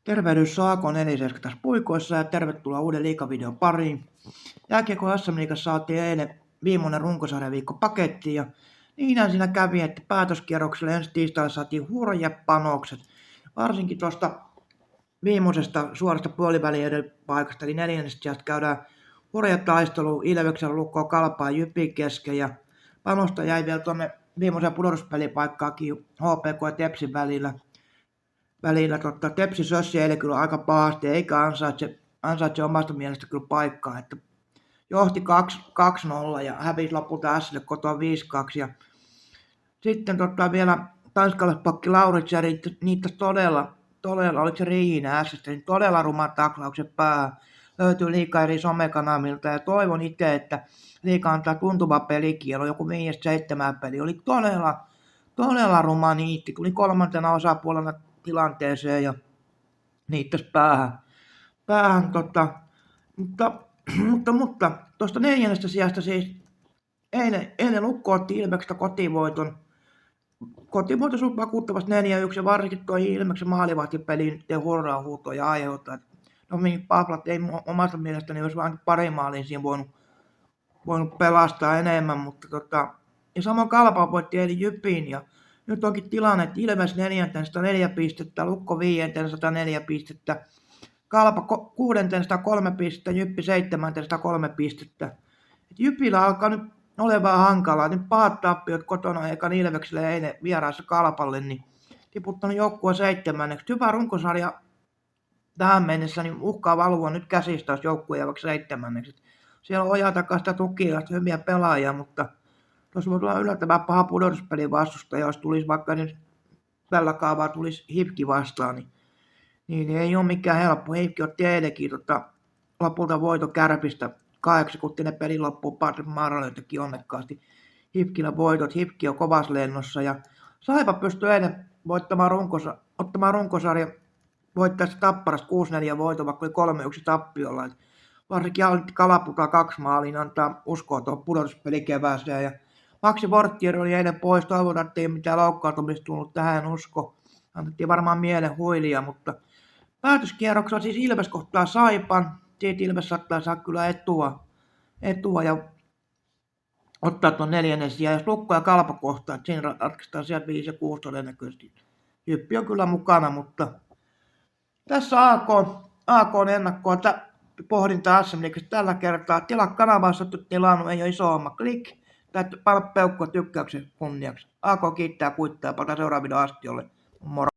Tervehdys Saakon Eliseiska tässä puikoissa ja tervetuloa uuden liigavideon pariin. Jääkiekko SM-liigassa saatiin eilen viimeinen runkosarjaviikko pakettiin ja niinhän siinä kävi, että päätöskierrokselle ensi tiistaina saatiin hurjat panokset. Varsinkin tuosta viimeisestä suorasta puolivälierien paikasta eli 4. sijasta käydään hurja taistelu Ilveksen, Lukkoon, Kalpaa ja Jypin kesken ja panosta jäi vielä tuonne viimeiseen pudotuspelipaikkaakin HPK ja Tepsin välillä. Tepsi sössi eilen kyllä aika pahasti, eikä ansaitse omasta mielestä kyllä paikkaa, että johti 2-0 ja hävisi lopulta Sille kotoa 5-2 ja sitten vielä tanskalaispakki Laurits ja niitä todella, oliko se Riihinä S:stä, niin todella ruman taklauksen päähän löytyy liikaa eri somekanavilta ja toivon itse, että liiga antaa tuntuva pelikielo, joku 5-7 peli, oli todella ruma niitti, tuli kolmantena osapuolena tilanteeseen ja niittäs päähän mutta tuosta 4. sijasta siis eilen Lukko otti Ilveksestä kotivoiton sun vakuuttavasti 4-1 ja varsinkin tuo Ilveksen maalivahtipeli nyt ei hurraa huutoja aiheuttaa. Dominik Pavlat ei omasta mielestäni olisi vain pari maaliin siinä voinut pelastaa enemmän, mutta ja samoin Kalpa voitti eilen Jypin ja nyt onkin tilanne, että Ilves 4. 104 pistettä, Lukko 5. 104 pistettä, Kalpa 6. 103 pistettä, Jyppi 7. 103 pistettä. Et Jypillä alkaa nyt olemaan hankalaa, nyt pahat tappiot kotona eikä Ilvekselle eilen vieraassa Kalpalle, niin tiputtanut joukkue 7. Hyvä runkosarja tähän mennessä, niin uhkaa valua nyt käsistä, jos joukkue jää vaikka 7. Siellä on Ojatakaista tukia, hyviä pelaajia, mutta tuossa voi tulla yllättävän paha pudotuspelin vastustaja, jos tulisi vaikka nyt tällä kaavaa tulisi Hifki vastaan, niin ei ole mikään helppo. Hifki otti eilenkin lopulta voito Kärpistä 8-kuttinen peli loppuu, Patrik Marale teki onnekkaasti Hifkillä voitot. Hifki on kovassa lennossa ja Saipa pystyi eilen ottamaan runkosarja voittaessa Tapparasta 6-4 voito, vaikka oli 3-1 tappiolla. Varsinkin Kalaputa 2 maaliin antaa uskoa tuohon pudotuspelikevääseen ja Maxi Vortier oli eilen pois, toivotaan, ettei mitään loukkaantumista tullut tähän usko. Annettiin varmaan mielen huilia, mutta päätöskierroksella siis Ilves kohtaa Saipan. Siitä Ilves saattaa saa kyllä etua ja ottaa tuon 4. sijaan. Jos Lukko ja Kalpa kohtaa, että siinä ratkaistaan sieltä 5 ja 6 todennäköisesti. Jyppi on kyllä mukana, mutta tässä AK:n ennakkoa pohdinta SM-liigasta tällä kertaa. Tilaa kanavaa, jos olet tilannut, ei ole iso homma. Klik. Täytyy panna peukkua tykkäyksen kunniaksi. AK kiittää kuittaa ja palataan seuraavaan videoon asti. Moro!